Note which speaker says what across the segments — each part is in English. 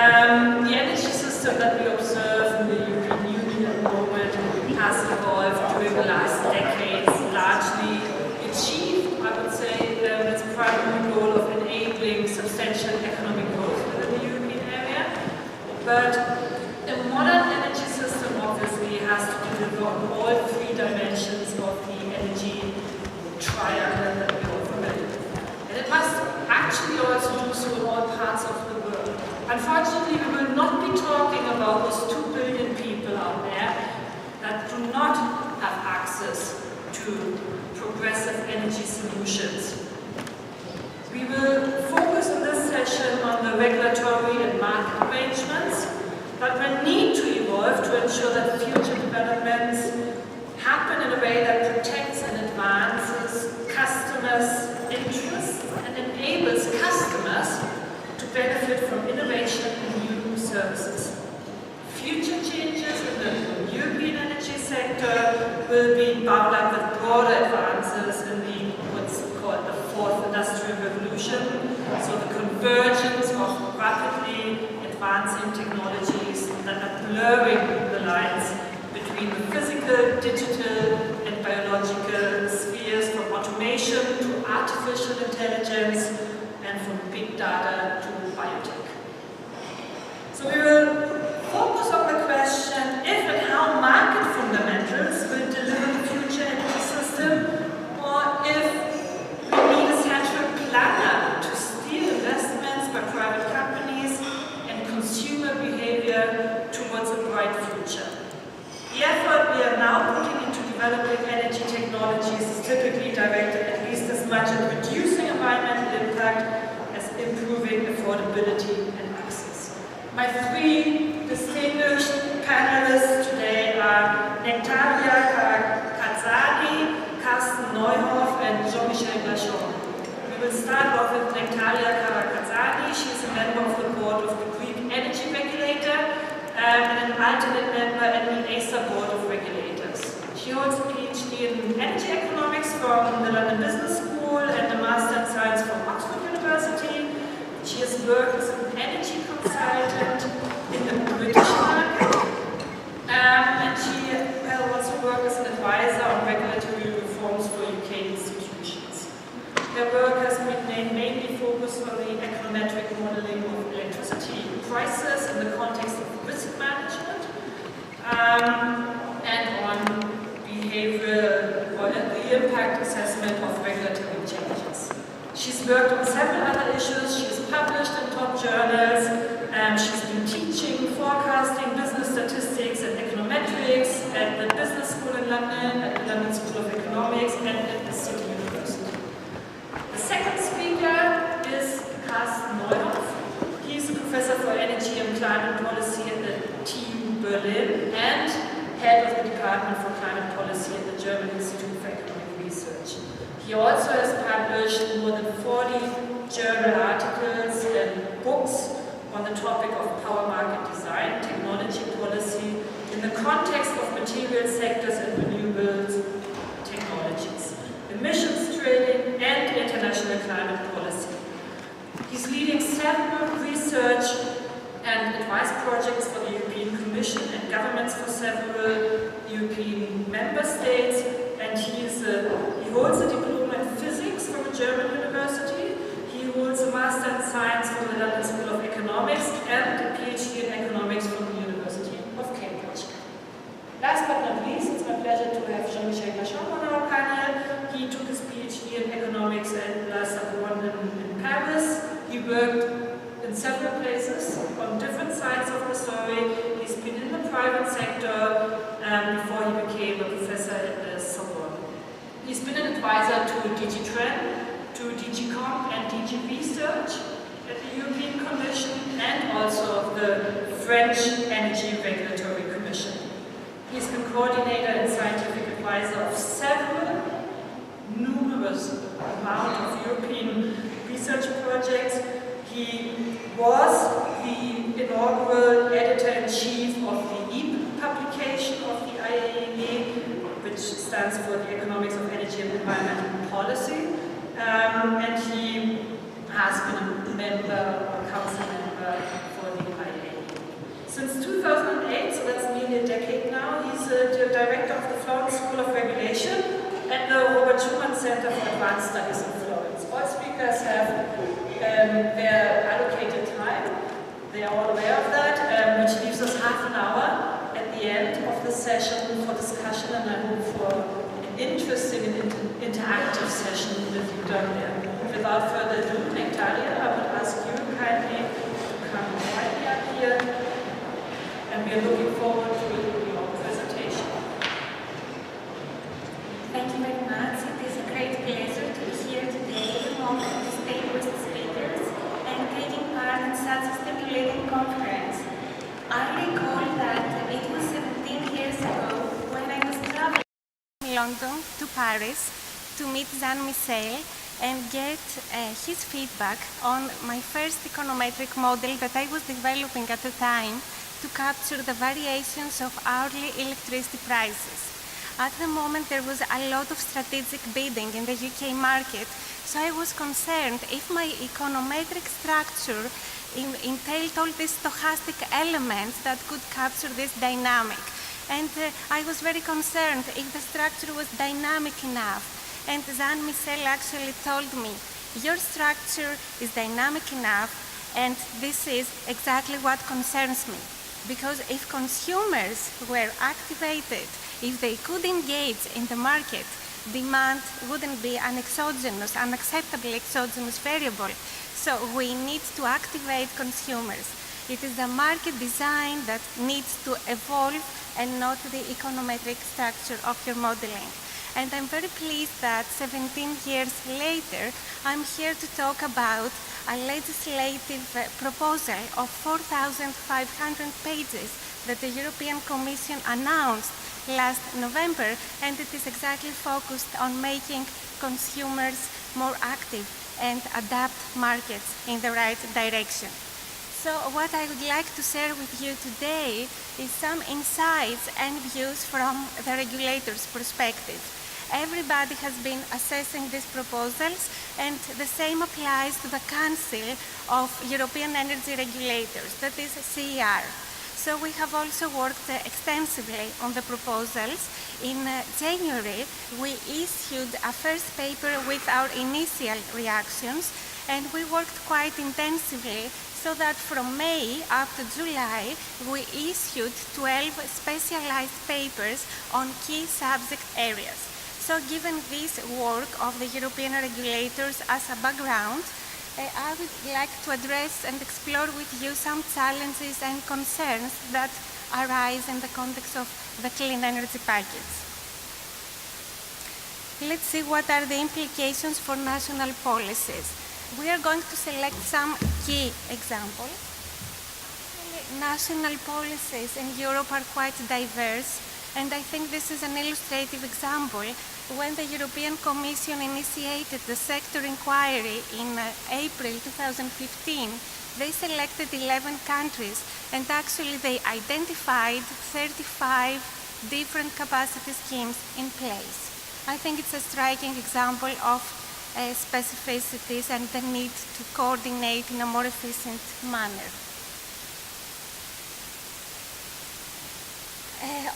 Speaker 1: The energy system that we observe in the European Union at the moment has evolved during the last decades, largely achieved, I would say, its primary goal of enabling substantial economic growth within the European area. But a modern energy system obviously has to deliver on all three dimensions of the energy triangle that we all familiar with. And it must actually also do so in all parts of the world. Unfortunately, we will not be talking about those 2 billion people out there that do not have access to progressive energy solutions. We will focus in this session on the regulatory and market arrangements that will need to evolve to ensure that future developments happen in a way that protects and advances customers' interests and enables customers to benefit from innovation and new services. Future changes in the European energy sector will be bound up with broader advances in the what's called the fourth industrial revolution, so the convergence of rapidly advancing technologies that are blurring the lines between the physical, digital, and biological spheres, from automation to artificial intelligence, and from big data to biotech. So we will focus on the question if and how market fundamentals will deliver the future energy system, or if we need a central planner to steer investments by private companies and consumer behavior towards a bright future. The effort we are now putting into developing energy technologies is typically directed at least as much at reducing environmental impact as improving affordability and access. My 3 distinguished panelists today are Nektaria, Karakatsani, Karsten, Neuhoff, and Jean-Michel Glachant. We will start off with Nektaria Karakatsani. She is a member of the board of the Greek Energy Regulator and an alternate member at the ESA Board of Regulators. She holds a PhD in Energy Economics from the London Business School and a Master in Science from Oxford University. She has worked as an energy consultant in the British market, and she also worked as an advisor on regulatory reforms for UK institutions. Her work has been mainly focused on the econometric modeling of electricity prices in the context of risk management, and on behavioral or the impact assessment of regulatory changes. She's worked on several other issues. She's published in top journals. She's been teaching forecasting, business statistics, and econometrics at the Business School in London, at the London School of Economics, and at the City University. The second speaker is Karsten Neuhoff. He's a professor for energy and climate policy at the TU Berlin and head of the Department for Climate Policy at the German Institute for Economic Research. He also has published more than 40 journal articles and books on the topic of power market design, technology policy, in the context of material sectors and renewables technologies, emissions trading, and international climate policy. He's leading several research and advice projects for the European Commission and governments for several European member states, and he holds a diploma in physics from a German university. He holds a master in science from the London School of Economics and a PhD in economics from the University of Cambridge. Last but not least, it's my pleasure to have Jean-Michel Glachant on our panel. He took his PhD in economics at La Sorbonne in Paris. He worked in several places on different sides of the story. He's been in the private sector before he became a professor at the Sorbonne. He's been an advisor to DG Trend, to DG Comp and DG Research at the European Commission, and also the French Energy Regulatory Commission. He's been coordinator and scientific advisor of numerous amount of European research projects. He was the inaugural editor-in-chief of the EEP publication of the IEEE, which stands for the Economics of Energy and Environmental Policy. And he has been a member, or council member for the IEEE. Since 2008, so that's nearly a decade now, he's the director of the Florence School of Regulation and the Robert Schumann Center for Advanced Studies in Florence. All speakers have their allocated time. They are all aware of that, which leaves us half an hour at the end of the session for discussion, and I hope for an interesting and interactive session with you down there. Without further ado, Nektaria, I would ask you kindly to come quietly up here, and we are looking forward to your presentation.
Speaker 2: Thank you very much. It is a great pleasure to be here today among distinguished speakers and taking part in such a stimulating conference. I recall that it was 17 years ago when I was traveling from London to Paris to meet Jean-Michel and get his feedback on my first econometric model that I was developing at the time to capture the variations of hourly electricity prices. At the moment, there was a lot of strategic bidding in the UK market, so I was concerned if my econometric structure entailed all these stochastic elements that could capture this dynamic. And I was very concerned if the structure was dynamic enough. And Jean-Michel actually told me, your structure is dynamic enough, and this is exactly what concerns me. Because if consumers were activated, if they could engage in the market, demand wouldn't be an exogenous, unacceptable exogenous variable. So we need to activate consumers. It is the market design that needs to evolve and not the econometric structure of your modeling. And I'm very pleased that 17 years later, I'm here to talk about a legislative proposal of 4,500 pages that the European Commission announced last November, and it is exactly focused on making consumers more active and adapt markets in the right direction. So what I would like to share with you today is some insights and views from the regulator's perspective. Everybody has been assessing these proposals, and the same applies to the Council of European Energy Regulators, that is CER. So we have also worked extensively on the proposals. In January, we issued a first paper with our initial reactions, and we worked quite intensively so that from May up to July, we issued 12 specialized papers on key subject areas. So given this work of the European regulators as a background, I would like to address and explore with you some challenges and concerns that arise in the context of the clean energy package. Let's see what are the implications for national policies. We are going to select some key examples. National policies in Europe are quite diverse, and I think this is an illustrative example. When the European Commission initiated the sector inquiry in April 2015, they selected 11 countries, and actually they identified 35 different capacity schemes in place. I think it's a striking example of specificities and the need to coordinate in a more efficient manner.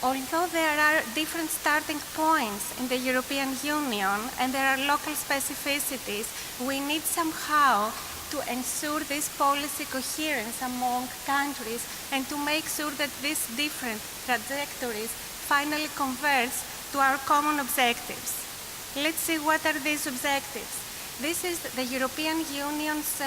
Speaker 2: Although there are different starting points in the European Union and there are local specificities, we need somehow to ensure this policy coherence among countries and to make sure that these different trajectories finally converge to our common objectives. Let's see what are these objectives. This is the European Union's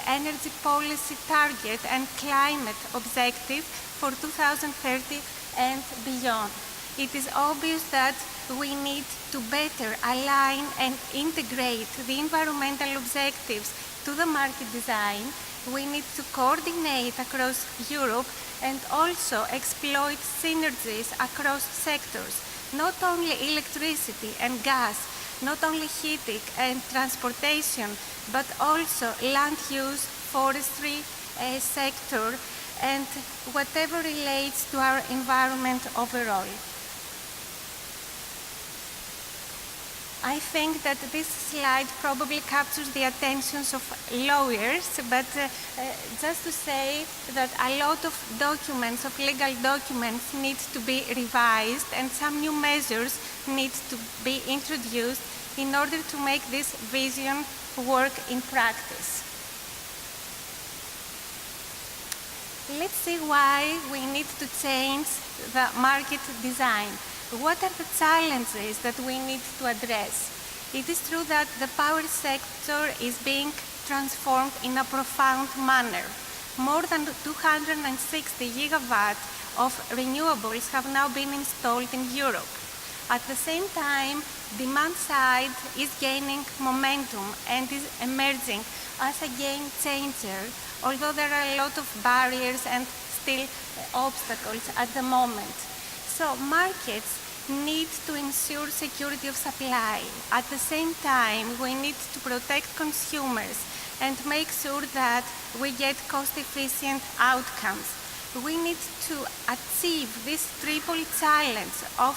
Speaker 2: energy policy target and climate objective for 2030 and beyond. It is obvious that we need to better align and integrate the environmental objectives to the market design. We need to coordinate across Europe and also exploit synergies across sectors, not only electricity and gas, not only heating and transportation, but also land use, forestry sector, and whatever relates to our environment overall. I think that this slide probably captures the attentions of lawyers, but just to say that a lot of documents, of legal documents, need to be revised and some new measures need to be introduced in order to make this vision work in practice. Let's see why we need to change the market design. What are the challenges that we need to address? It is true that the power sector is being transformed in a profound manner. More than 260 gigawatts of renewables have now been installed in Europe. At the same time, demand side is gaining momentum and is emerging as a game changer, although there are a lot of barriers and still obstacles at the moment. So markets need to ensure security of supply. At the same time, we need to protect consumers and make sure that we get cost-efficient outcomes. We need to achieve this triple challenge of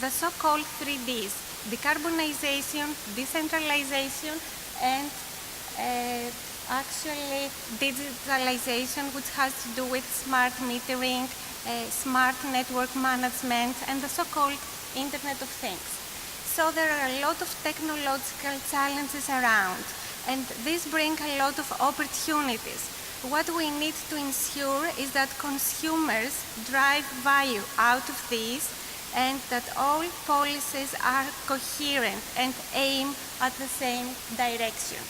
Speaker 2: the so-called 3Ds: decarbonization, decentralization, and actually digitalization, which has to do with smart metering, smart network management, and the so-called Internet of Things. So there are a lot of technological challenges around, and these bring a lot of opportunities. What we need to ensure is that consumers drive value out of these and that all policies are coherent and aim at the same direction.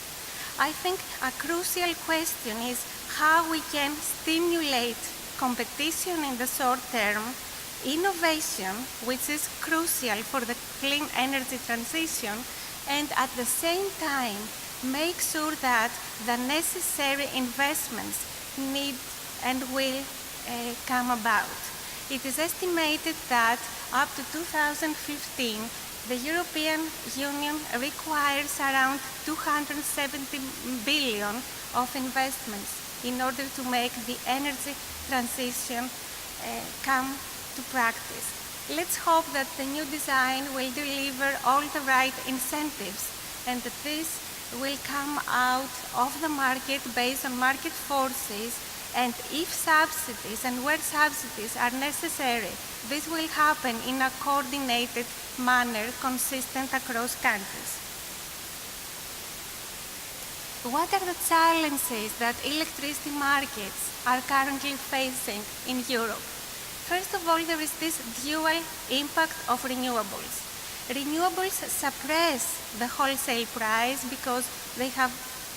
Speaker 2: I think a crucial question is how we can stimulate competition in the short term, innovation, which is crucial for the clean energy transition, and at the same time make sure that the necessary investments need and will come about. It is estimated that up to 2015, the European Union requires around 270 billion of investments in order to make the energy transition come to practice. Let's hope that the new design will deliver all the right incentives and that this will come out of the market based on market forces, and if subsidies and where subsidies are necessary, this will happen in a coordinated manner consistent across countries. What are the challenges that electricity markets are currently facing in Europe? First of all, there is this dual impact of renewables. Renewables suppress the wholesale price because they have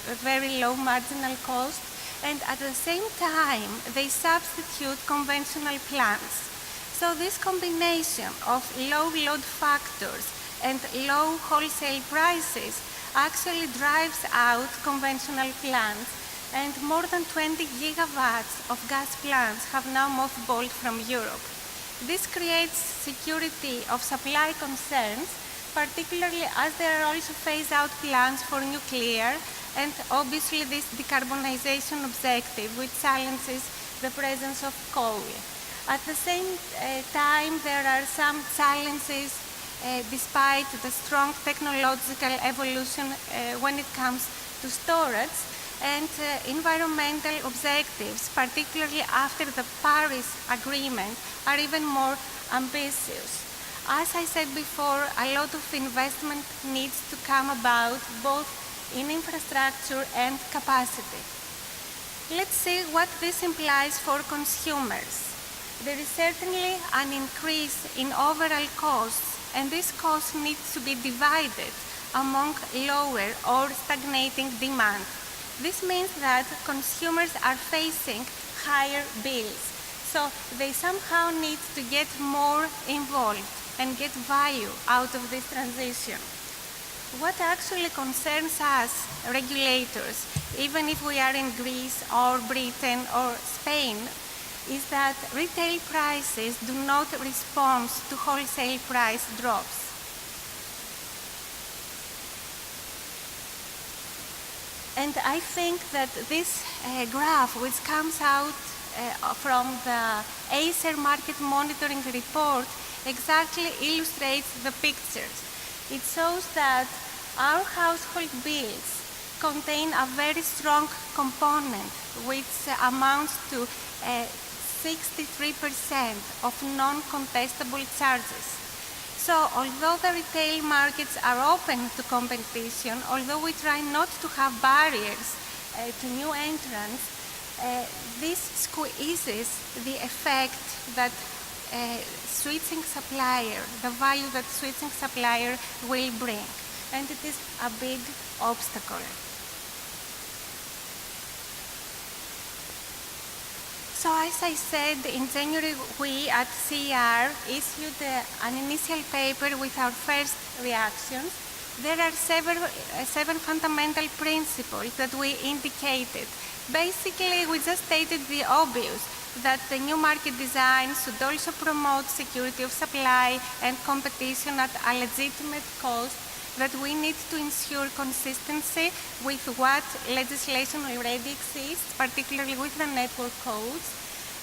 Speaker 2: a very low marginal cost, and at the same time, they substitute conventional plants. So this combination of low load factors and low wholesale prices actually drives out conventional plants, and more than 20 gigawatts of gas plants have now mothballed from Europe. This creates security of supply concerns, particularly as there are also phase-out plans for nuclear, and obviously this decarbonization objective, which challenges the presence of coal. At the same time, there are some challenges despite the strong technological evolution when it comes to storage, and environmental objectives, particularly after the Paris Agreement, are even more ambitious. As I said before, a lot of investment needs to come about, both in infrastructure and capacity. Let's see what this implies for consumers. There is certainly an increase in overall costs, and this cost needs to be divided among lower or stagnating demand. This means that consumers are facing higher bills, so they somehow need to get more involved and get value out of this transition. What actually concerns us, regulators, even if we are in Greece or Britain or Spain, is that retail prices do not respond to wholesale price drops. And I think that this graph, which comes out from the Acer Market Monitoring Report, exactly illustrates the pictures. It shows that our household bills contain a very strong component which amounts to 63% of non-contestable charges. So although the retail markets are open to competition, although we try not to have barriers to new entrants, this squeezes the effect that switching supplier, the value that switching supplier will bring. And it is a big obstacle. So as I said, in January we at CER issued an initial paper with our first reactions. There are seven fundamental principles that we indicated. Basically, we just stated the obvious, that the new market design should also promote security of supply and competition at a legitimate cost, that we need to ensure consistency with what legislation already exists, particularly with the network codes,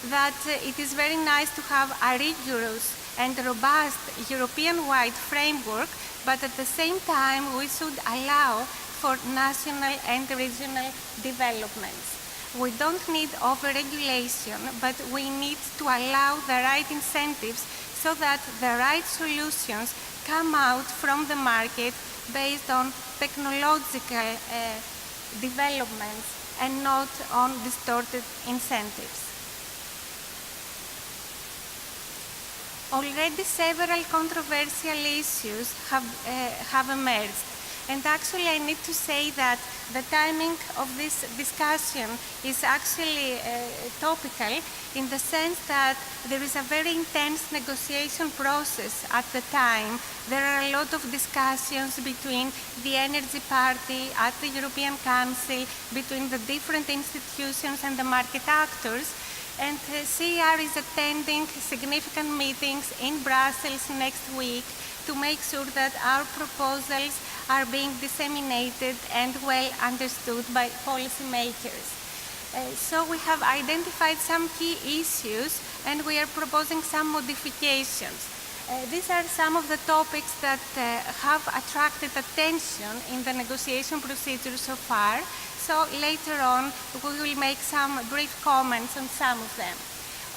Speaker 2: that it is very nice to have a rigorous and robust European-wide framework, but at the same time we should allow for national and regional developments. We don't need over-regulation, but we need to allow the right incentives so that the right solutions come out from the market based on technological developments and not on distorted incentives. Already several controversial issues have emerged. And actually I need to say that the timing of this discussion is actually topical, in the sense that there is a very intense negotiation process at the time. There are a lot of discussions between the Energy Party at the European Council, between the different institutions and the market actors. And CER is attending significant meetings in Brussels next week to make sure that our proposals are being disseminated and well understood by policymakers. So we have identified some key issues and we are proposing some modifications. These are some of the topics that have attracted attention in the negotiation procedure so far. So later on we will make some brief comments on some of them.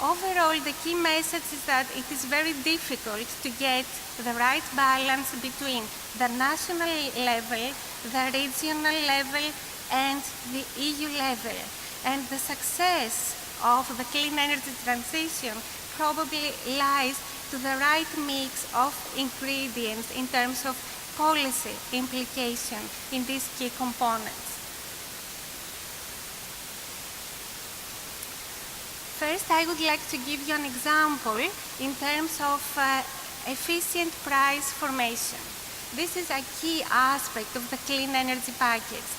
Speaker 2: Overall, the key message is that it is very difficult to get the right balance between the national level, the regional level, and the EU level. And the success of the clean energy transition probably lies to the right mix of ingredients in terms of policy implication in these key components. First, I would like to give you an example in terms of efficient price formation. This is a key aspect of the clean energy package.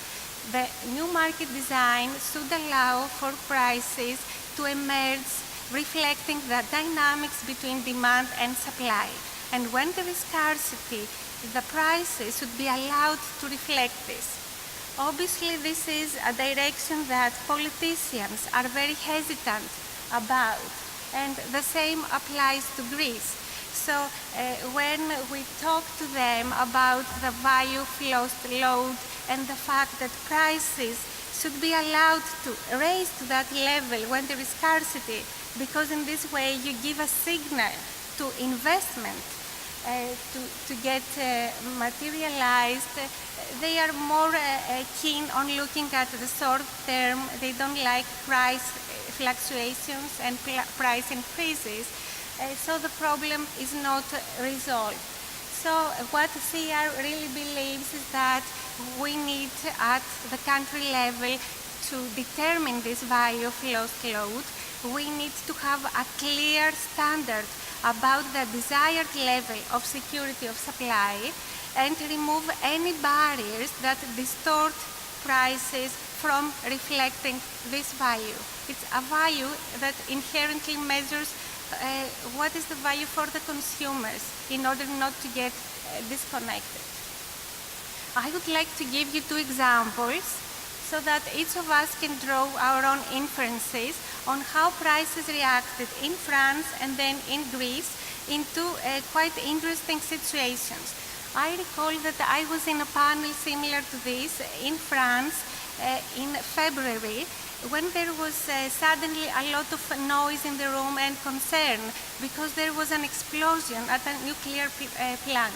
Speaker 2: The new market design should allow for prices to emerge reflecting the dynamics between demand and supply. And when there is scarcity, the prices should be allowed to reflect this. Obviously, this is a direction that politicians are very hesitant about, and the same applies to Greece. So when we talk to them about the value of lost load and the fact that prices should be allowed to raise to that level when there is scarcity, because in this way you give a signal to investment to get materialized, they are more keen on looking at the short term. They don't like price fluctuations and price increases, so the problem is not resolved. So what CER really believes is that we need at the country level to determine this value of lost load. We need to have a clear standard about the desired level of security of supply and remove any barriers that distort prices from reflecting this value. It's a value that inherently measures what is the value for the consumers in order not to get disconnected. I would like to give you two examples so that each of us can draw our own inferences on how prices reacted in France and then in Greece into quite interesting situations. I recall that I was in a panel similar to this in France in February, when there was suddenly a lot of noise in the room and concern because there was an explosion at a nuclear plant.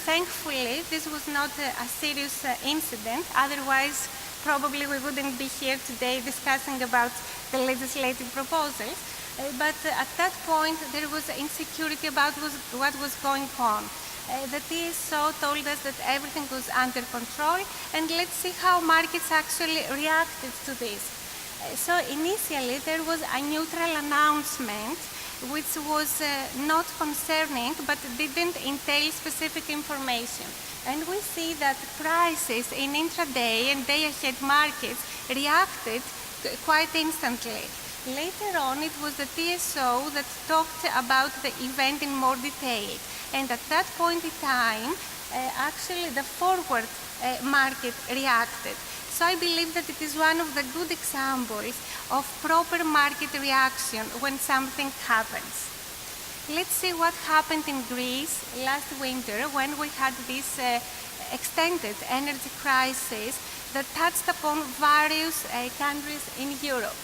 Speaker 2: Thankfully, this was not a serious incident, otherwise probably we wouldn't be here today discussing about the legislative proposals. But at that point, there was insecurity about what was going on. The TSO told us that everything was under control, and let's see how markets actually reacted to this. So initially, there was a neutral announcement which was not concerning, but didn't entail specific information. And we see that prices in intraday and day-ahead markets reacted quite instantly. Later on, it was the TSO that talked about the event in more detail. And at that point in time, actually the forward market reacted. So I believe that it is one of the good examples of proper market reaction when something happens. Let's see what happened in Greece last winter when we had this extended energy crisis that touched upon various countries in Europe.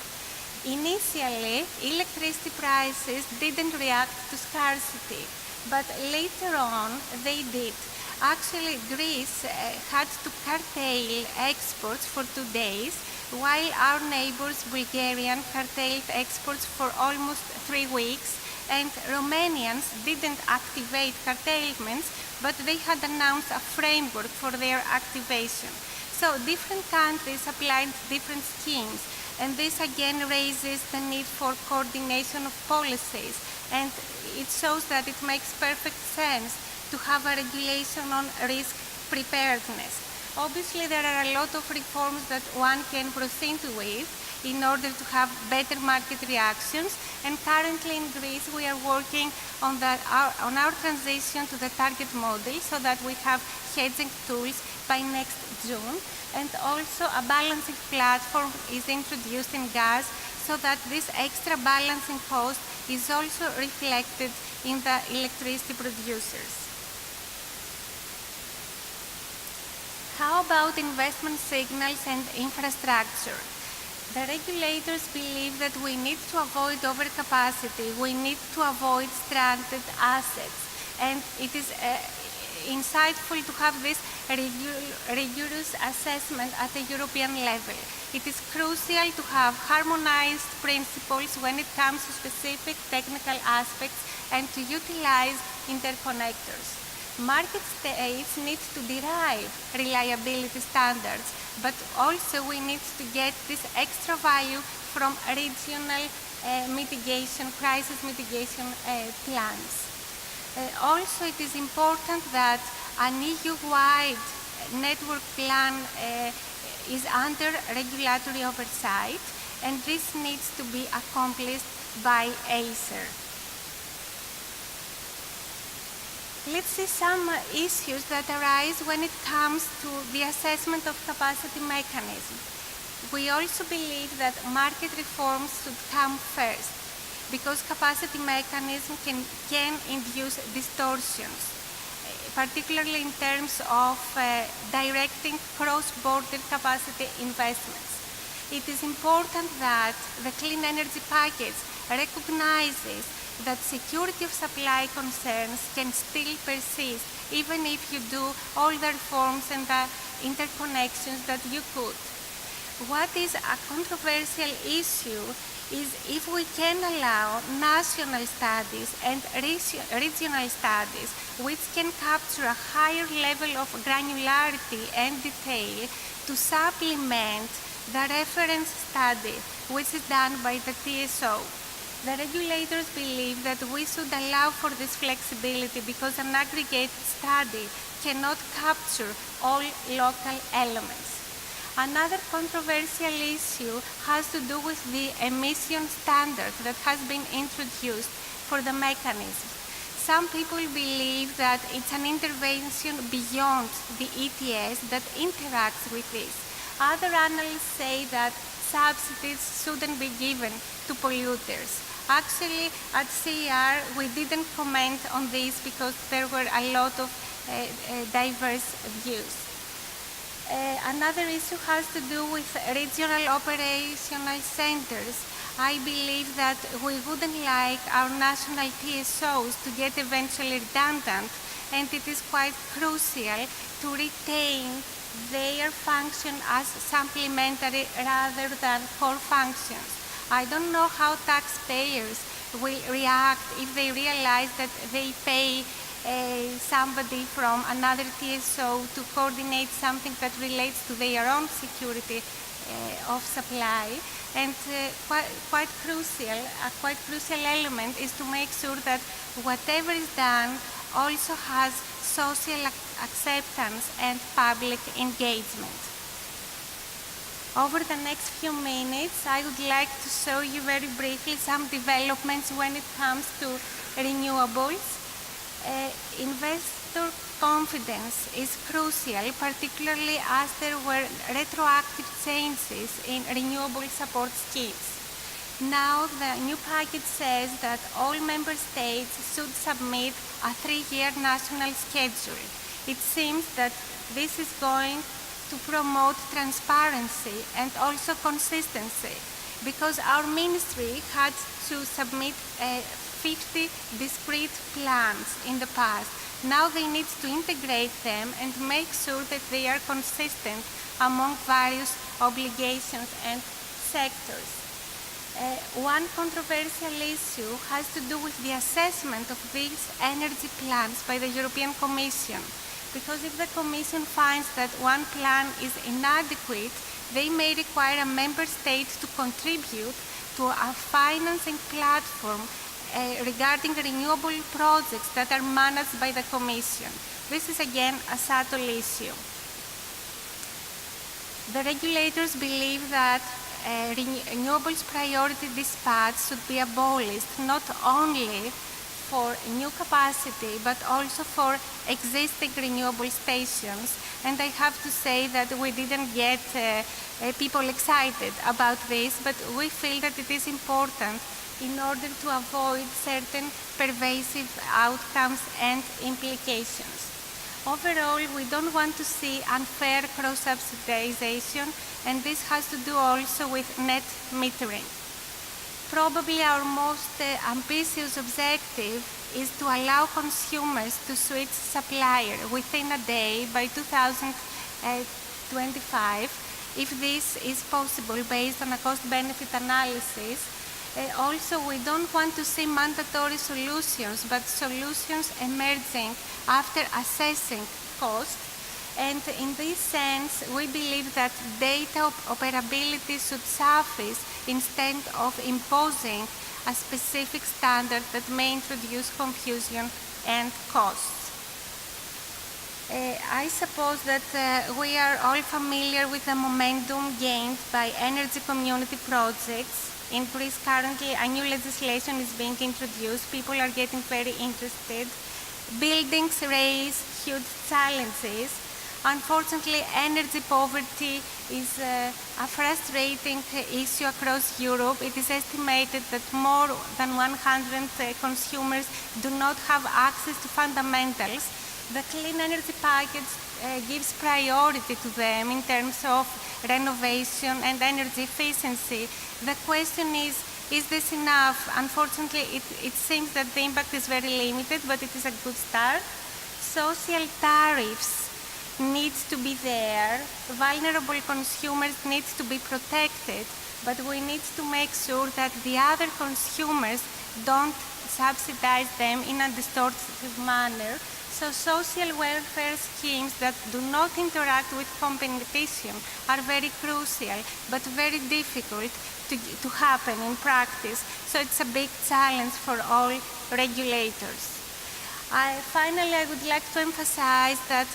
Speaker 2: Initially, electricity prices didn't react to scarcity, but later on they did. Actually, Greece had to curtail exports for 2 days, while our neighbors, Bulgarian, curtailed exports for almost 3 weeks, and Romanians didn't activate curtailments, but they had announced a framework for their activation. So different countries applied different schemes, and this again raises the need for coordination of policies, and it shows that it makes perfect sense to have a regulation on risk preparedness. Obviously, there are a lot of reforms that one can proceed with in order to have better market reactions, and currently in Greece we are working on our transition to the target model so that we have hedging tools by next June, and also a balancing platform is introduced in gas so that this extra balancing cost is also reflected in the electricity producers. How about investment signals and infrastructure? The regulators believe that we need to avoid overcapacity, we need to avoid stranded assets, and it is insightful to have this rigorous assessment at a European level. It is crucial to have harmonized principles when it comes to specific technical aspects and to utilize interconnectors. Market states need to derive reliability standards, but also we need to get this extra value from regional mitigation, crisis mitigation plans. Also, it is important that an EU-wide network plan is under regulatory oversight, and this needs to be accomplished by Acer. Let's see some issues that arise when it comes to the assessment of capacity mechanism. We also believe that market reforms should come first, because capacity mechanism can induce distortions, particularly in terms of directing cross-border capacity investments. It is important that the clean energy package recognizes that security of supply concerns can still persist even if you do all the reforms and the interconnections that you could. What is a controversial issue is if we can allow national studies and regional studies which can capture a higher level of granularity and detail to supplement the reference study which is done by the TSO. The regulators believe that we should allow for this flexibility because an aggregate study cannot capture all local elements. Another controversial issue has to do with the emission standard that has been introduced for the mechanism. Some people believe that it's an intervention beyond the ETS that interacts with this. Other analysts say that subsidies shouldn't be given to polluters. Actually, at CER, we didn't comment on this because there were a lot of diverse views. Another issue has to do with regional operational centers. I believe that we wouldn't like our national TSOs to get eventually redundant, and it is quite crucial to retain their function as supplementary rather than core functions. I don't know how taxpayers will react if they realize that they pay somebody from another TSO to coordinate something that relates to their own security of supply. And a quite crucial element is to make sure that whatever is done also has social acceptance and public engagement. Over the next few minutes, I would like to show you very briefly some developments when it comes to renewables. Investor confidence is crucial, particularly as there were retroactive changes in renewable support schemes. Now the new package says that all member states should submit a 3-year national schedule. It seems that this is going to promote transparency and also consistency, because our ministry had to submit 50 discrete plans in the past. Now they need to integrate them and make sure that they are consistent among various obligations and sectors. One controversial issue has to do with the assessment of these energy plans by the European Commission, because if the Commission finds that one plan is inadequate, they may require a member state to contribute to a financing platform regarding renewable projects that are managed by the Commission. This is again a subtle issue. The regulators believe that renewables priority dispatch should be abolished, not only for new capacity, but also for existing renewable stations. And I have to say that we didn't get people excited about this, but we feel that it is important in order to avoid certain pervasive outcomes and implications. Overall, we don't want to see unfair cross-subsidization, and this has to do also with net metering. Probably our most ambitious objective is to allow consumers to switch supplier within a day by 2025, if this is possible based on a cost-benefit analysis. Also, we don't want to see mandatory solutions, but solutions emerging after assessing cost. And in this sense, we believe that data operability should suffice instead of imposing a specific standard that may introduce confusion and costs. I suppose that we are all familiar with the momentum gained by energy community projects. In Greece, currently, a new legislation is being introduced. People are getting very interested. Buildings raise huge challenges. Unfortunately, energy poverty is a frustrating issue across Europe. It is estimated that more than 100 consumers do not have access to fundamentals. The clean energy package gives priority to them in terms of renovation and energy efficiency. The question is this enough? Unfortunately, it seems that the impact is very limited, but it is a good start. Social tariffs needs to be there. Vulnerable consumers need to be protected, but we need to make sure that the other consumers don't subsidize them in a distortive manner. So social welfare schemes that do not interact with competition are very crucial, but very difficult to happen in practice. So it's a big challenge for all regulators. Finally, I would like to emphasize that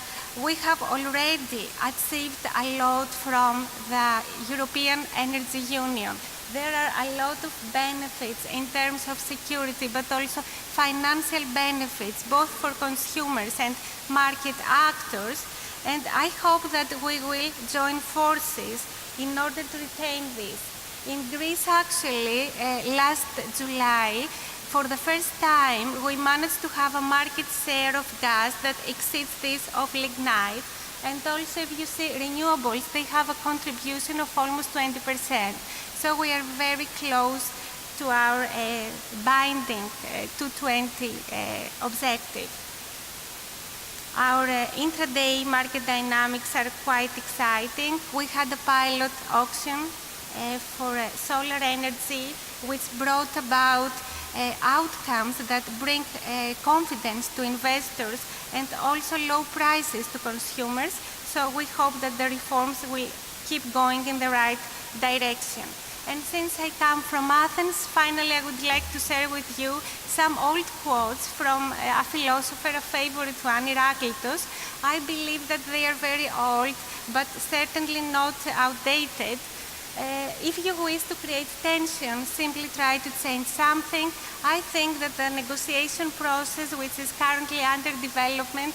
Speaker 2: we have already achieved a lot from the European Energy Union. There are a lot of benefits in terms of security, but also financial benefits, both for consumers and market actors. And I hope that we will join forces in order to retain this. In Greece, actually, last July, for the first time, we managed to have a market share of gas that exceeds this of lignite. And also, if you see renewables, they have a contribution of almost 20%. So we are very close to our binding 220 objective. Our intraday market dynamics are quite exciting. We had a pilot auction for solar energy, which brought about outcomes that bring confidence to investors and also low prices to consumers. So we hope that the reforms will keep going in the right direction. And since I come from Athens, finally I would like to share with you some old quotes from a philosopher, a favorite one, Heraclitus. I believe that they are very old, but certainly not outdated. If you wish to create tension, simply try to change something. I think that the negotiation process, which is currently under development,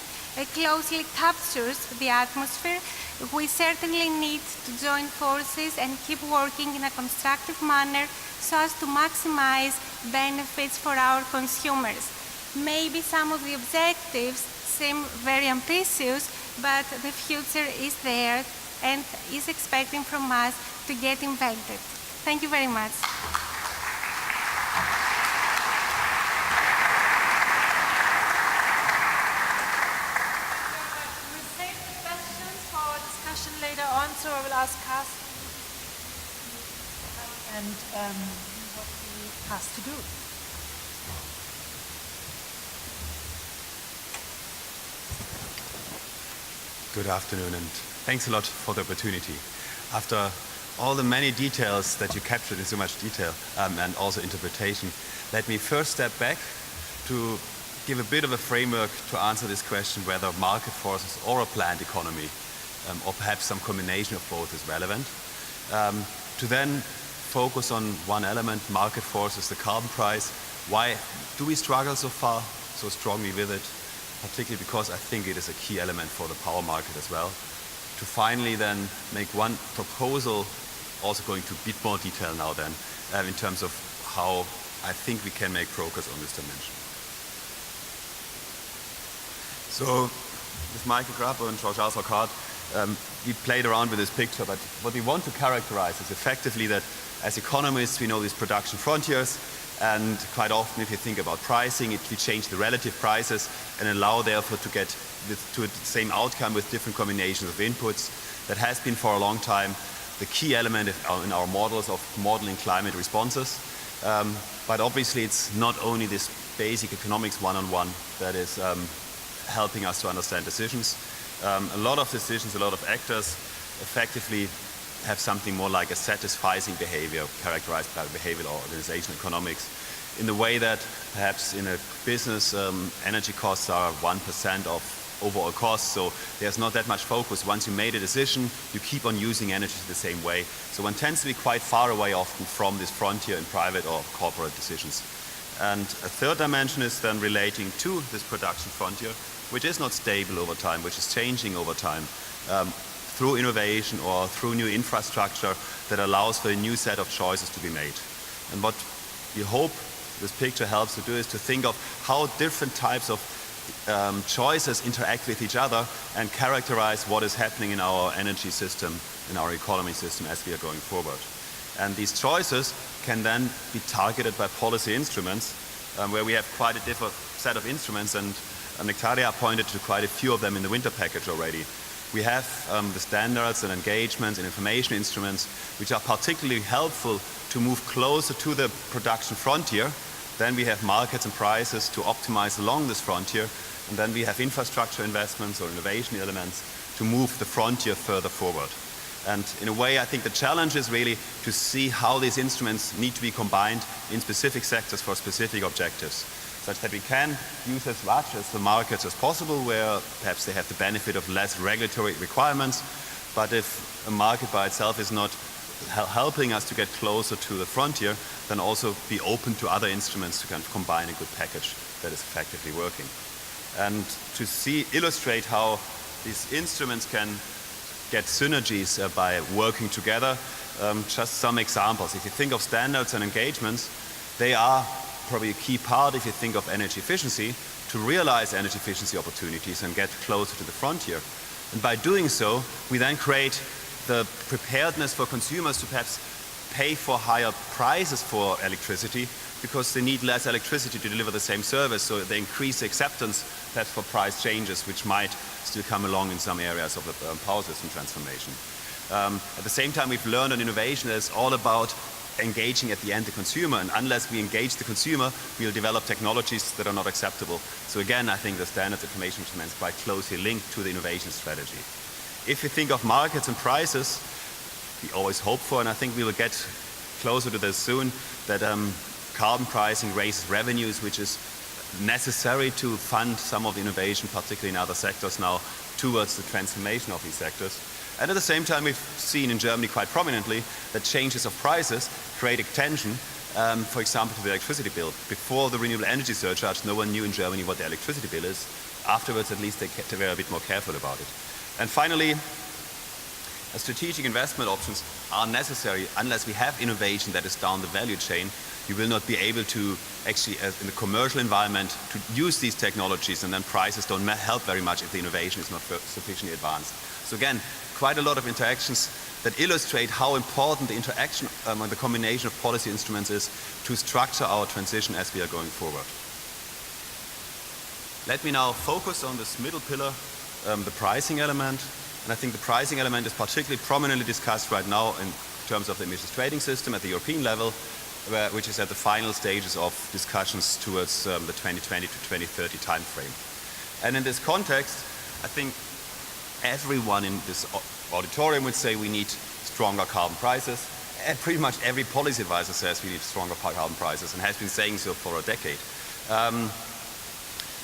Speaker 2: closely captures the atmosphere. We certainly need to join forces and keep working in a constructive manner so as to maximize benefits for our consumers. Maybe some of the objectives seem very ambitious, but the future is there and is expecting from us to get invented. Thank you very much.
Speaker 3: We'll save the questions for our discussion later on, so I will ask Karsten and what he has to do.
Speaker 4: Good afternoon, and thanks a lot for the opportunity. After all the many details that you captured in so much detail and also interpretation, let me first step back to give a bit of a framework to answer this question whether market forces or a planned economy, or perhaps some combination of both, is relevant. To then focus on one element, market forces, the carbon price. Why do we struggle so far, so strongly with it? Particularly because I think it is a key element for the power market as well. To finally then make one proposal, also going to a bit more detail now then, in terms of how I think we can make progress on this dimension. So, with Michael Grappo and Jean-Charles Rocard, we played around with this picture, but what we want to characterize is effectively that as economists we know these production frontiers, and quite often if you think about pricing, we change the relative prices and allow therefore to get to the same outcome with different combinations of inputs. That has been for a long time the key element in our models of modeling climate responses. But obviously it's not only this basic economics one-on-one that is helping us to understand decisions. A lot of decisions, a lot of actors effectively have something more like a satisficing behavior characterized by behavioral or organizational economics, in the way that perhaps in a business energy costs are 1% of overall costs, so there's not that much focus. Once you made a decision, you keep on using energy the same way. So one tends to be quite far away often from this frontier in private or corporate decisions. And a third dimension is then relating to this production frontier, which is not stable over time, which is changing over time. Through innovation or through new infrastructure that allows for a new set of choices to be made. And what we hope this picture helps to do is to think of how different types of choices interact with each other and characterize what is happening in our energy system, in our economy system as we are going forward. And these choices can then be targeted by policy instruments, where we have quite a different set of instruments, and Nektaria pointed to quite a few of them in the winter package already. We have the standards and engagements and information instruments which are particularly helpful to move closer to the production frontier. Then we have markets and prices to optimize along this frontier. And then we have infrastructure investments or innovation elements to move the frontier further forward. And in a way, I think the challenge is really to see how these instruments need to be combined in specific sectors for specific objectives, such that we can use as much as the markets as possible, where perhaps they have the benefit of less regulatory requirements. But if a market by itself is not helping us to get closer to the frontier, then also be open to other instruments to kind of combine a good package that is effectively working. And to illustrate how these instruments can get synergies by working together, just some examples. If you think of standards and engagements, they are probably a key part if you think of energy efficiency, to realize energy efficiency opportunities and get closer to the frontier. And by doing so, we then create the preparedness for consumers to perhaps pay for higher prices for electricity because they need less electricity to deliver the same service, so they increase the acceptance perhaps for price changes, which might still come along in some areas of the power system transformation. At the same time, we've learned on innovation that it's all about engaging at the end the consumer, and unless we engage the consumer, we'll develop technologies that are not acceptable. So again, I think the standards information management is quite closely linked to the innovation strategy. If you think of markets and prices, we always hope for, and I think we will get closer to this soon, that carbon pricing raises revenues, which is necessary to fund some of the innovation, particularly in other sectors now, towards the transformation of these sectors. And at the same time, we've seen in Germany quite prominently that changes of prices create a tension, for example, to the electricity bill. Before the renewable energy surcharge, no one knew in Germany what the electricity bill is. Afterwards, at least, they were a bit more careful about it. And finally, strategic investment options are necessary unless we have innovation that is down the value chain. You will not be able to actually, in the commercial environment, to use these technologies, and then prices don't help very much if the innovation is not sufficiently advanced. So again, quite a lot of interactions that illustrate how important the interaction and the combination of policy instruments is to structure our transition as we are going forward. Let me now focus on this middle pillar, the pricing element. And I think the pricing element is particularly prominently discussed right now in terms of the emissions trading system at the European level, which is at the final stages of discussions towards the 2020 to 2030 timeframe. And in this context, I think everyone in this auditorium would say we need stronger carbon prices. And pretty much every policy advisor says we need stronger carbon prices and has been saying so for a decade.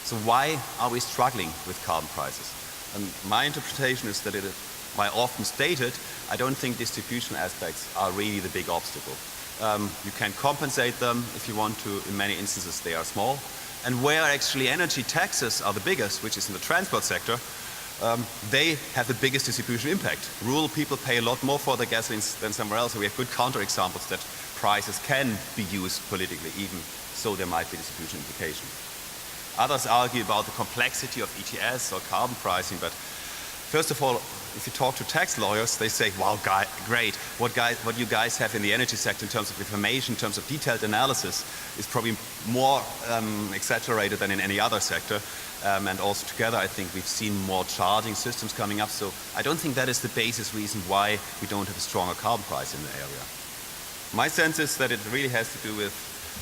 Speaker 4: So why are we struggling with carbon prices? And my interpretation is that while often stated, I don't think distribution aspects are really the big obstacle. You can compensate them if you want to. In many instances, they are small. And where actually energy taxes are the biggest, which is in the transport sector, they have the biggest distribution impact. Rural people pay a lot more for their gasolines than somewhere else. So we have good counterexamples that prices can be used politically, even so there might be distribution implication. Others argue about the complexity of ETS or carbon pricing, but first of all, if you talk to tax lawyers, they say, wow, great, what you guys have in the energy sector in terms of information, in terms of detailed analysis, is probably more exaggerated than in any other sector. And also together, I think we've seen more charging systems coming up, so I don't think that is the basis reason why we don't have a stronger carbon price in the area. My sense is that it really has to do with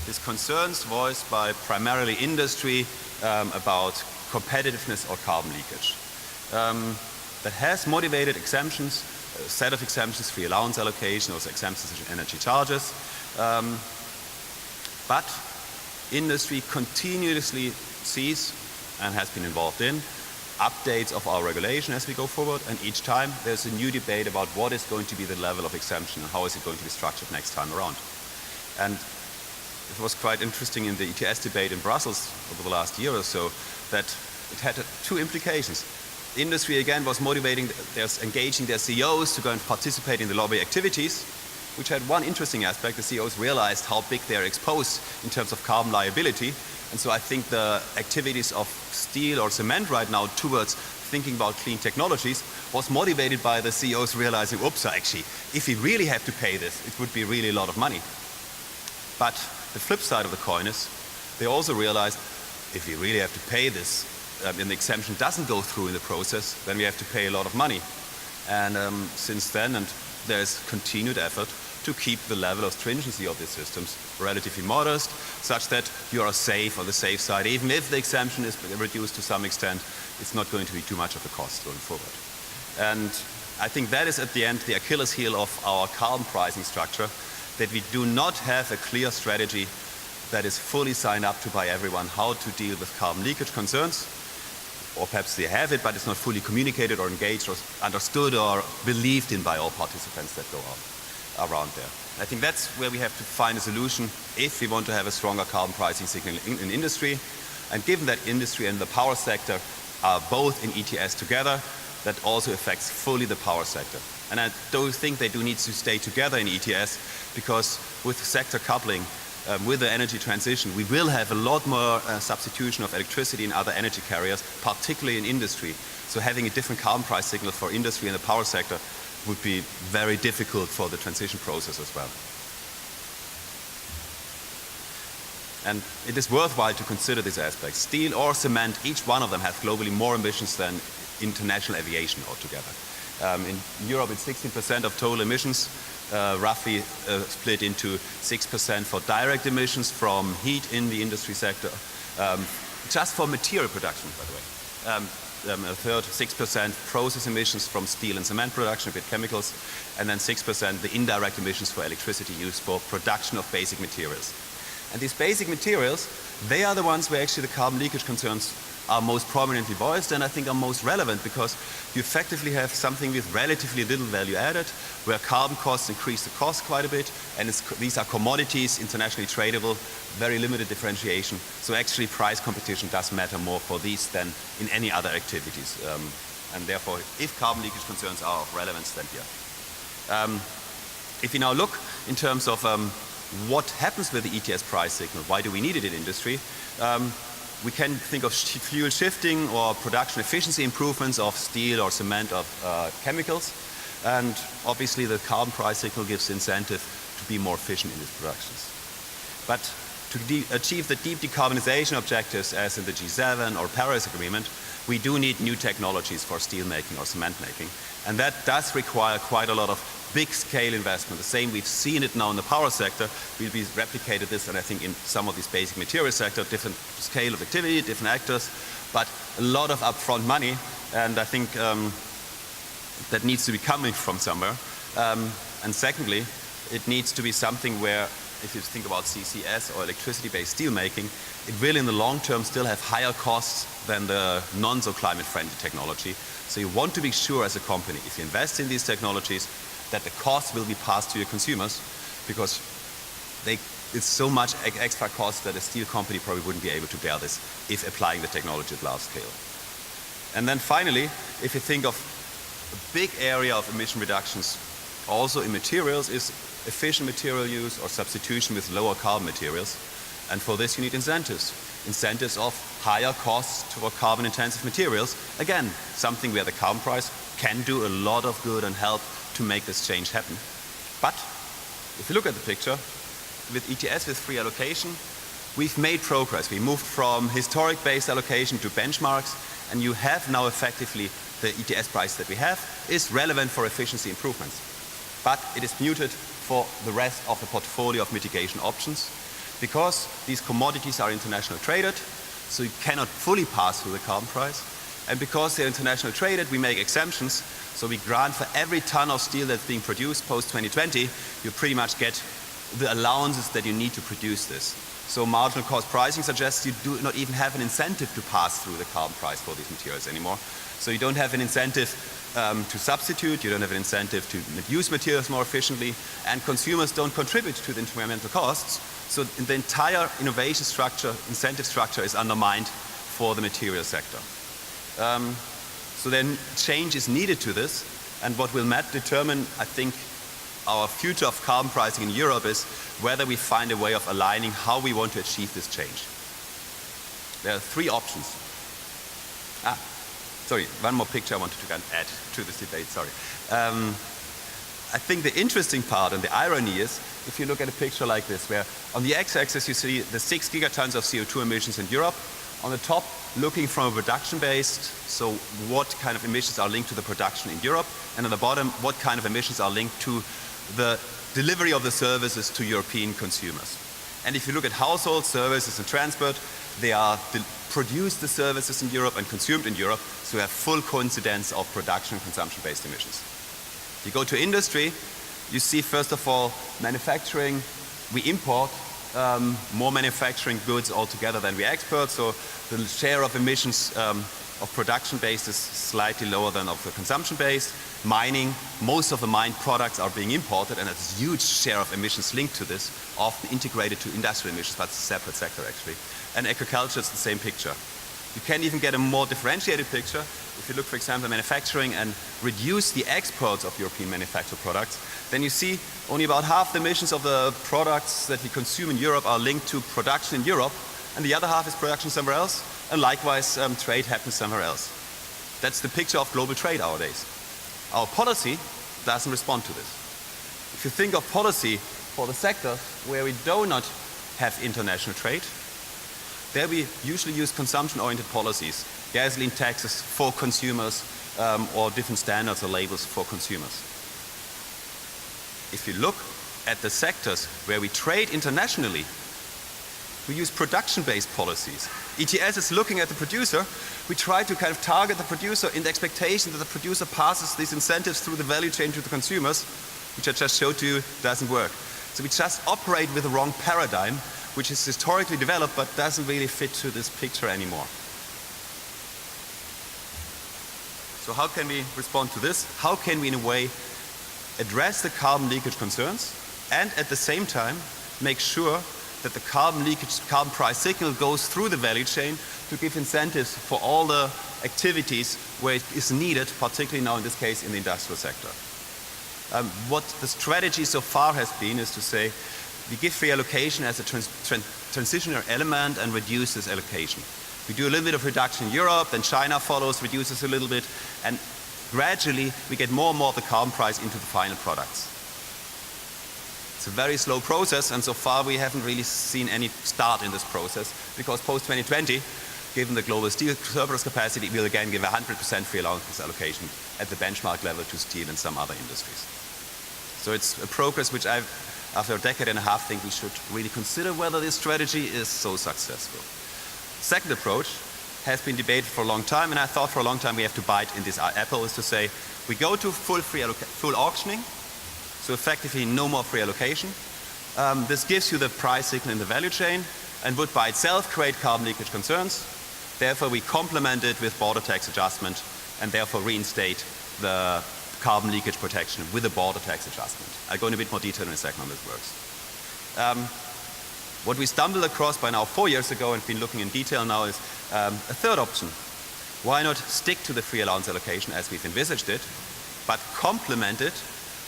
Speaker 4: these concerns voiced by primarily industry about competitiveness or carbon leakage. That has motivated exemptions, a set of exemptions, free allowance allocation, also exemptions in energy charges. But industry continuously sees and has been involved in updates of our regulation as we go forward, and each time there's a new debate about what is going to be the level of exemption and how is it going to be structured next time around. And it was quite interesting in the ETS debate in Brussels over the last year or so that it had two implications. The industry again was motivating, engaging their CEOs to go and participate in the lobby activities, which had one interesting aspect. The CEOs realized how big they're exposed in terms of carbon liability. And so I think the activities of steel or cement right now towards thinking about clean technologies was motivated by the CEOs realizing, oops, actually, if we really have to pay this, it would be really a lot of money. But the flip side of the coin is they also realized if we really have to pay this and the exemption doesn't go through in the process, then we have to pay a lot of money. And since then, and there's continued effort to keep the level of stringency of these systems relatively modest, such that you are safe on the safe side. Even if the exemption is reduced to some extent, it's not going to be too much of a cost going forward. And I think that is at the end the Achilles heel of our carbon pricing structure, that we do not have a clear strategy that is fully signed up to by everyone how to deal with carbon leakage concerns. Or perhaps they have it, but it's not fully communicated or engaged or understood or believed in by all participants that go around there. I think that's where we have to find a solution if we want to have a stronger carbon pricing signal in industry. And given that industry and the power sector are both in ETS together, that also affects fully the power sector. And I do think they do need to stay together in ETS, because with sector coupling, with the energy transition, we will have a lot more substitution of electricity in other energy carriers, particularly in industry. So having a different carbon price signal for industry and the power sector would be very difficult for the transition process as well. And it is worthwhile to consider these aspects. Steel or cement, each one of them has globally more emissions than international aviation altogether. In Europe, it's 16% of total emissions, roughly split into 6% for direct emissions from heat in the industry sector, just for material production, by the way. A third, 6% process emissions from steel and cement production with chemicals, and then 6% the indirect emissions for electricity used for production of basic materials. And these basic materials, they are the ones where actually the carbon leakage concerns are most prominently voiced and I think are most relevant, because you effectively have something with relatively little value added, where carbon costs increase the cost quite a bit, and these are commodities, internationally tradable, very limited differentiation. So actually price competition does matter more for these than in any other activities. And therefore, if carbon leakage concerns are of relevance, then here. If you now look in terms of what happens with the ETS price signal, why do we need it in industry? We can think of fuel shifting or production efficiency improvements of steel or cement, of chemicals. And obviously the carbon price signal gives incentive to be more efficient in these productions. But to achieve the deep decarbonization objectives as in the G7 or Paris Agreement, we do need new technologies for steel making or cement making. And that does require quite a lot of big scale investment. The same we've seen it now in the power sector. We'll be replicated this, and I think in some of these basic material sector, different scale of activity, different actors, but a lot of upfront money. And I think that needs to be coming from somewhere. And secondly, it needs to be something where, if you think about CCS or electricity-based steel making, it will in the long term still have higher costs than the non-so climate-friendly technology. So you want to be sure as a company, if you invest in these technologies, that the cost will be passed to your consumers, because it's so much extra cost that a steel company probably wouldn't be able to bear this if applying the technology at large scale. And then finally, if you think of a big area of emission reductions also in materials, is efficient material use or substitution with lower carbon materials. And for this you need incentives. Incentives of higher costs for carbon intensive materials. Again, something where the carbon price can do a lot of good and help to make this change happen. But if you look at the picture, with ETS, with free allocation, we've made progress. We moved from historic based allocation to benchmarks, and you have now effectively the ETS price that we have is relevant for efficiency improvements. But it is muted for the rest of the portfolio of mitigation options, because these commodities are international traded, so you cannot fully pass through the carbon price. And because they're international traded, we make exemptions. So we grant for every ton of steel that's being produced post 2020, you pretty much get the allowances that you need to produce this. So marginal cost pricing suggests you do not even have an incentive to pass through the carbon price for these materials anymore. So you don't have an incentive to substitute, you don't have an incentive to use materials more efficiently, and consumers don't contribute to the environmental costs. So the entire innovation structure, incentive structure is undermined for the material sector. So then change is needed to this, and what will determine, I think, our future of carbon pricing in Europe is whether we find a way of aligning how we want to achieve this change. There are three options. Sorry, one more picture I wanted to add to this debate, sorry. I think the interesting part and the irony is, if you look at a picture like this, where on the x-axis you see the 6 gigatons of CO2 emissions in Europe, on the top looking from a production-based, so what kind of emissions are linked to the production in Europe, and on the bottom, what kind of emissions are linked to the delivery of the services to European consumers. And if you look at household services and transport, they are produce the services in Europe and consumed in Europe, so we have full coincidence of production and consumption-based emissions. If you go to industry, you see first of all manufacturing, we import more manufacturing goods altogether than we export, so the share of emissions of production-based is slightly lower than of the consumption-based. Mining, most of the mined products are being imported, and there's a huge share of emissions linked to this, often integrated to industrial emissions, but it's a separate sector actually. And agriculture is the same picture. You can even get a more differentiated picture if you look, for example, at manufacturing and reduce the exports of European manufactured products, then you see only about half the emissions of the products that we consume in Europe are linked to production in Europe, and the other half is production somewhere else, and likewise trade happens somewhere else. That's the picture of global trade nowadays. Our policy doesn't respond to this. If you think of policy for the sectors where we do not have international trade, there we usually use consumption-oriented policies, gasoline taxes for consumers, or different standards or labels for consumers. If you look at the sectors where we trade internationally, we use production-based policies. ETS is looking at the producer. We try to kind of target the producer in the expectation that the producer passes these incentives through the value chain to the consumers, which I just showed to you doesn't work. So we just operate with the wrong paradigm, which is historically developed but doesn't really fit to this picture anymore. So how can we respond to this? How can we, in a way, address the carbon leakage concerns and at the same time make sure that the carbon leakage, carbon price signal goes through the value chain to give incentives for all the activities where it is needed, particularly now in this case in the industrial sector. What the strategy so far has been is to say we give free allocation as a transitional element and reduce this allocation. We do a little bit of reduction in Europe, then China follows, reduces a little bit, and gradually we get more and more of the carbon price into the final products. It's a very slow process, and so far we haven't really seen any start in this process, because post-2020, given the global steel surplus capacity, we'll again give 100% free allowance allocation at the benchmark level to steel and some other industries. So it's a progress which after a decade and a half, think we should really consider whether this strategy is so successful. Second approach has been debated for a long time, and I thought for a long time we have to bite in this apple, is to say we go to full auctioning, so effectively no more free allocation. This gives you the price signal in the value chain and would by itself create carbon leakage concerns. Therefore we complement it with border tax adjustment and therefore reinstate the carbon leakage protection with a border tax adjustment. I'll go in a bit more detail in a second on this works. What we stumbled across by now 4 years ago and been looking in detail now is a third option. Why not stick to the free allowance allocation as we've envisaged it, but complement it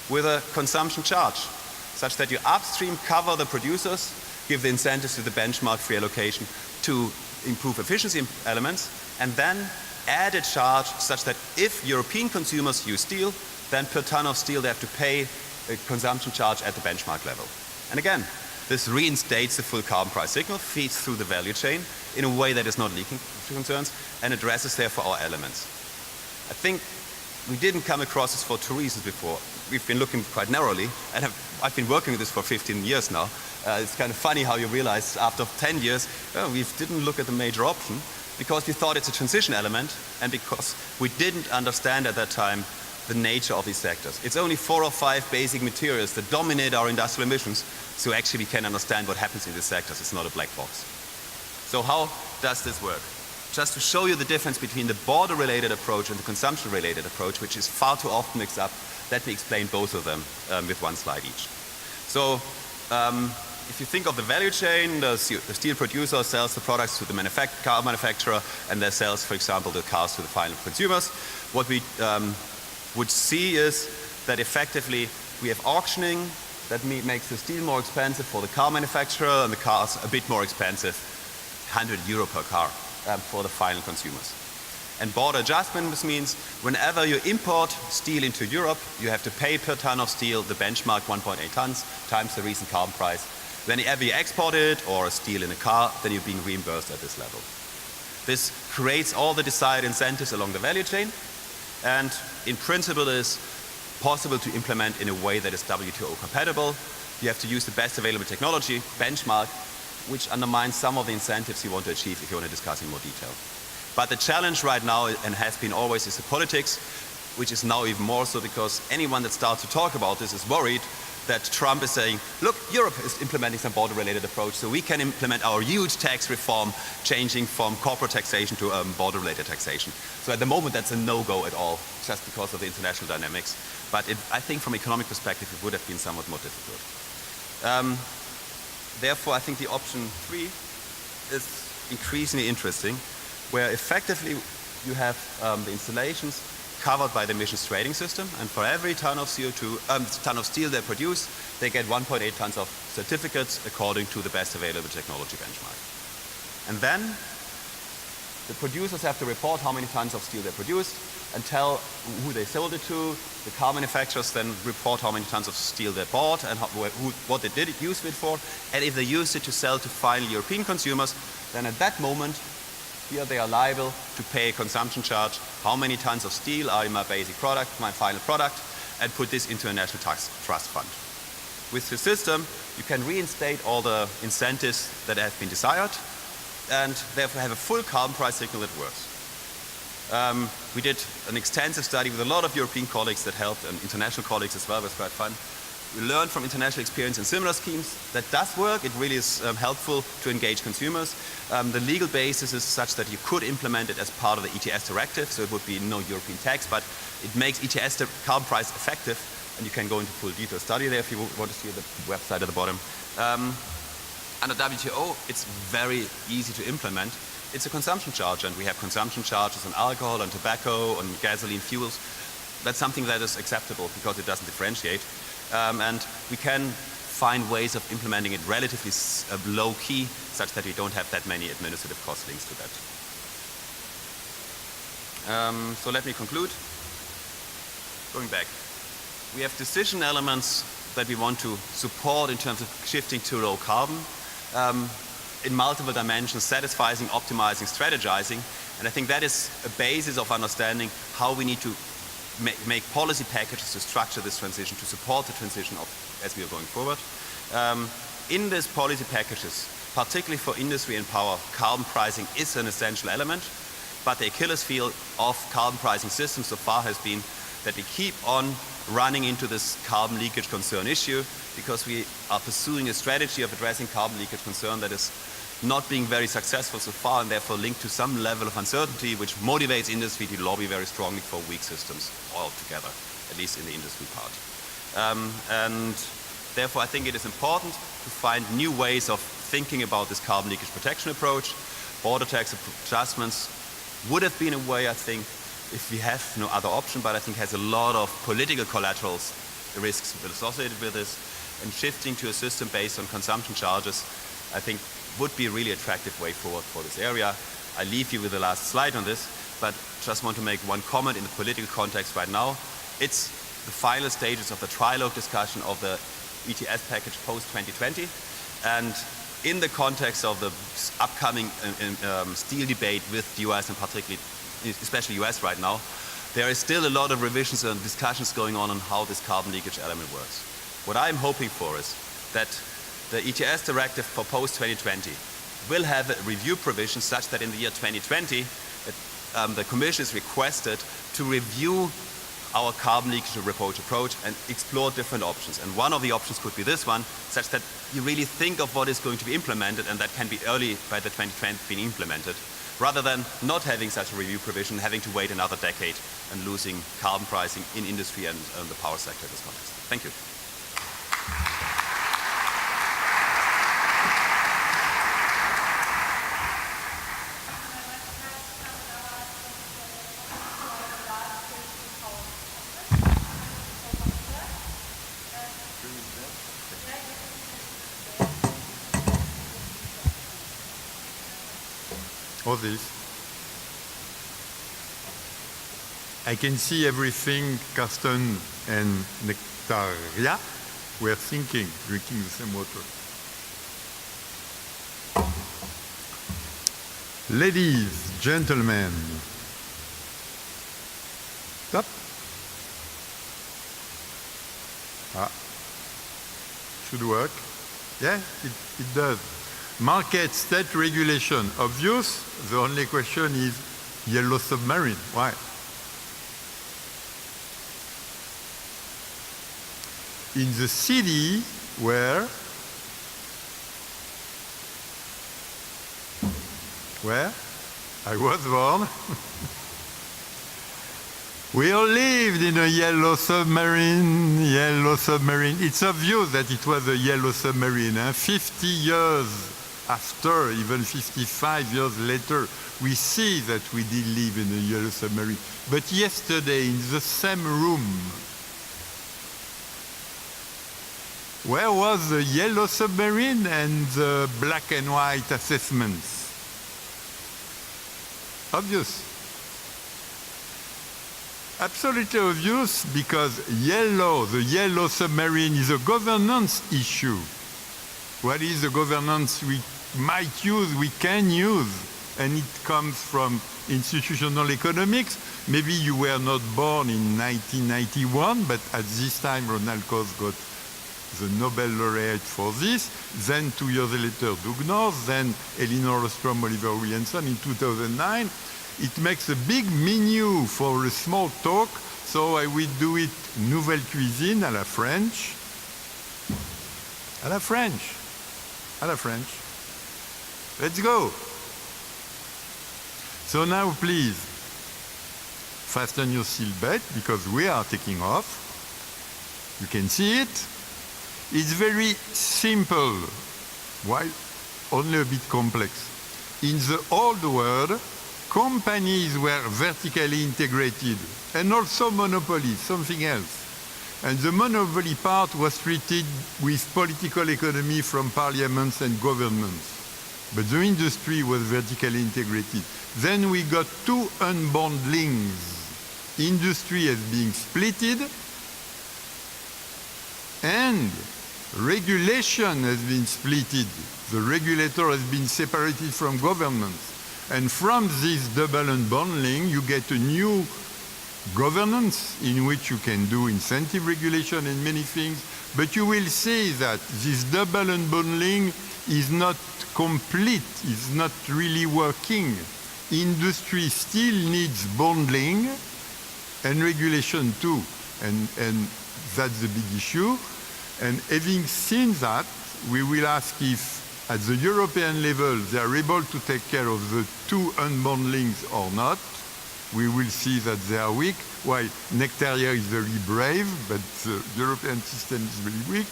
Speaker 4: with a consumption charge, such that you upstream cover the producers, give the incentives to the benchmark free allocation to improve efficiency elements, and then add a charge such that if European consumers use steel, then per ton of steel they have to pay a consumption charge at the benchmark level. And again, this reinstates the full carbon price signal, feeds through the value chain in a way that is not leaking concerns, and addresses therefore our elements. I think we didn't come across this for two reasons before. We've been looking quite narrowly, and I've been working with this for 15 years now. It's kind of funny how you realize after 10 years, we didn't look at the major option because we thought it's a transition element, and because we didn't understand at that time the nature of these sectors. It's only 4 or 5 basic materials that dominate our industrial emissions, so actually we can understand what happens in these sectors. It's not a black box. So how does this work? Just to show you the difference between the border-related approach and the consumption-related approach, which is far too often mixed up, let me explain both of them with one slide each. So if you think of the value chain, the steel producer sells the products to the car manufacturer, and they sells, for example, the cars to the final consumers. What we would see is that effectively we have auctioning that makes the steel more expensive for the car manufacturer and the cars a bit more expensive, 100 euro per car for the final consumers. And border adjustment, this means whenever you import steel into Europe, you have to pay per ton of steel the benchmark 1.8 tons times the recent carbon price. Whenever you export it or a steel in a car, then you're being reimbursed at this level. This creates all the desired incentives along the value chain, and in principle is possible to implement in a way that is WTO compatible. You have to use the best available technology, benchmark, which undermines some of the incentives you want to achieve if you want to discuss in more detail. But the challenge right now, and has been always, is the politics, which is now even more so because anyone that starts to talk about this is worried that Trump is saying, look, Europe is implementing some border-related approach, so we can implement our huge tax reform, changing from corporate taxation to border-related taxation. So at the moment, that's a no-go at all, just because of the international dynamics. But I think from an economic perspective, it would have been somewhat more difficult. Therefore, I think the option 3 is increasingly interesting, where effectively you have the installations covered by the emissions trading system, and for every ton of ton of steel they produce, they get 1.8 tons of certificates according to the best available technology benchmark. And then the producers have to report how many tons of steel they produced and tell who they sold it to. The car manufacturers then report how many tons of steel they bought and what they did use it for. And if they use it to sell to final European consumers, then at that moment, here they are liable to pay a consumption charge. How many tons of steel are in my basic product, my final product, and put this into a national tax trust fund. With the system, you can reinstate all the incentives that have been desired, and therefore have a full carbon price signal that works. We did an extensive study with a lot of European colleagues that helped, and international colleagues as well. It was quite fun. We learned from international experience in similar schemes that does work. It really is helpful to engage consumers. The legal basis is such that you could implement it as part of the ETS directive, so it would be no European tax, but it makes ETS the carbon price effective, and you can go into full detail study there if you want to see the website at the bottom. Under WTO, it's very easy to implement. It's a consumption charge, and we have consumption charges on alcohol, on tobacco, on gasoline fuels. That's something that is acceptable because it doesn't differentiate. And we can find ways of implementing it relatively low key, such that we don't have that many administrative cost links to that. So let me conclude. Going back, we have decision elements that we want to support in terms of shifting to low carbon in multiple dimensions, satisfying, optimizing, strategizing. And I think that is a basis of understanding how we need to make policy packages to structure this transition, to support the transition as we are going forward. In these policy packages, particularly for industry and power, carbon pricing is an essential element, but the Achilles heel of carbon pricing systems so far has been that we keep on running into this carbon leakage concern issue because we are pursuing a strategy of addressing carbon leakage concern that is not being very successful so far, and therefore linked to some level of uncertainty which motivates industry to lobby very strongly for weak systems altogether, at least in the industry part. And therefore I think it is important to find new ways of thinking about this carbon leakage protection approach. Border tax adjustments would have been a way, I think, if we have no other option, but I think has a lot of political collaterals, risks associated with this, and shifting to a system based on consumption charges, I think would be a really attractive way forward for this area. I leave you with the last slide on this, but just want to make one comment in the political context right now. It's the final stages of the trilogue discussion of the ETS package post-2020, and in the context of the upcoming steel debate with the US and particularly, especially US right now, there is still a lot of revisions and discussions going on how this carbon leakage element works. What I'm hoping for is that the ETS directive for post-2020 will have a review provision such that in the year 2020, the Commission is requested to review our carbon leakage approach and explore different options. And one of the options could be this one, such that you really think of what is going to be implemented, and that can be early by the 2020 being implemented, rather than not having such a review provision, having to wait another decade and losing carbon pricing in industry and the power sector in this context. Thank you.
Speaker 5: All this. I can see everything Karsten and Nektaria were thinking, drinking the same water. Ladies, gentlemen, stop. Should work. Yeah, it does. Market state regulation, obvious. The only question is yellow submarine. Why? In the city where I was born, we all lived in a yellow submarine. It's obvious that it was a yellow submarine. 50 years after, even 55 years later, we see that we did live in a yellow submarine. But yesterday, in the same room, where was the yellow submarine and the black and white assessments? Obvious. Absolutely obvious, because the yellow submarine is a governance issue. What is the governance we might use, we can use? And it comes from institutional economics. Maybe you were not born in 1991, but at this time Ronald Coase got the Nobel laureate for this. Then 2 years later, Doug North, then Elinor Ostrom, Oliver Williamson in 2009. It makes a big menu for a small talk, so I will do it nouvelle cuisine à la French. À la French. À la French. Let's go. So now please, fasten your seatbelt because we are taking off. You can see it. It's very simple, while only a bit complex. In the old world, companies were vertically integrated and also monopolies, something else. And the monopoly part was treated with political economy from parliaments and governments. But the industry was vertically integrated. Then we got two unbundlings. Industry as being splitted and regulation has been splitted. The regulator has been separated from governments. And from this double unbundling, you get a new governance in which you can do incentive regulation and many things. But you will see that this double unbundling is not complete, is not really working. Industry still needs bundling and regulation too. And that's the big issue. And having seen that, we will ask if at the European level they are able to take care of the two unbundlings or not. We will see that they are weak, while Nektaria is very brave, but the European system is very weak.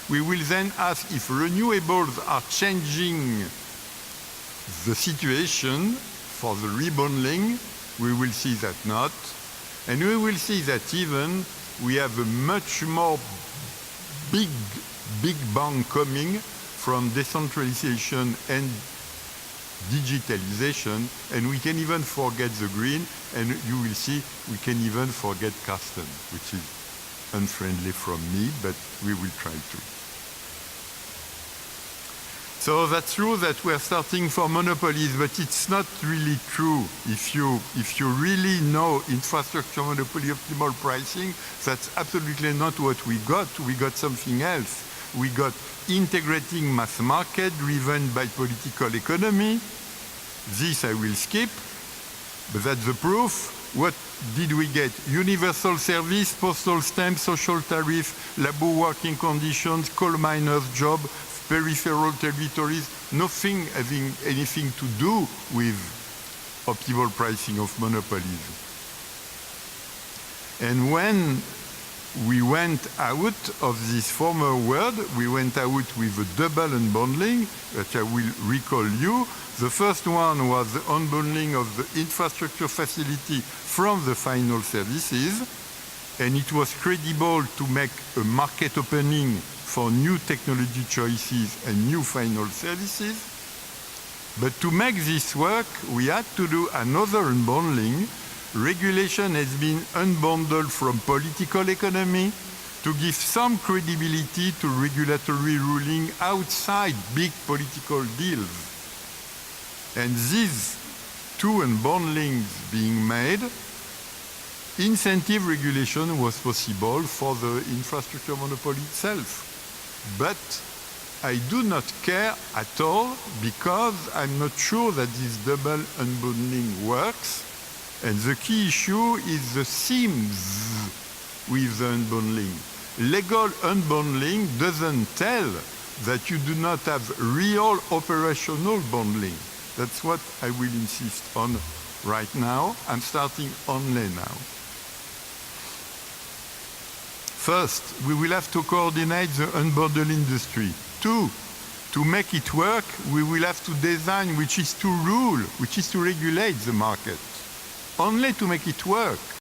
Speaker 5: We will then ask if renewables are changing the situation for the rebundling. We will see that not. And we will see that even we have a much more big bang coming from decentralization and digitalization, and we can even forget the green, and you will see we can even forget Karsten, which is unfriendly from me, but we will try to. So that's true that we're starting for monopolies, but it's not really true. If you really know infrastructure monopoly optimal pricing, that's absolutely not what we got. We got something else. We got integrating mass market driven by political economy. This I will skip, but that's the proof. What did we get? Universal service, postal stamp, social tariff, labor working conditions, coal miners' job, peripheral territories, nothing having anything to do with optimal pricing of monopolies. And when we went out of this former world, we went out with a double unbundling, that I will recall you. The first one was the unbundling of the infrastructure facility from the final services, and it was credible to make a market opening for new technology choices and new final services. But to make this work, we had to do another unbundling. Regulation has been unbundled from political economy to give some credibility to regulatory ruling outside big political deals. And these two unbundlings being made, incentive regulation was possible for the infrastructure monopoly itself. But I do not care at all because I'm not sure that this double unbundling works. And the key issue is the seams with the unbundling. Legal unbundling doesn't tell that you do not have real operational bundling. That's what I will insist on right now. I'm starting only now. First, we will have to coordinate the unbundled industry. Two, to make it work, we will have to design which is to rule, which is to regulate the market, only to make it work.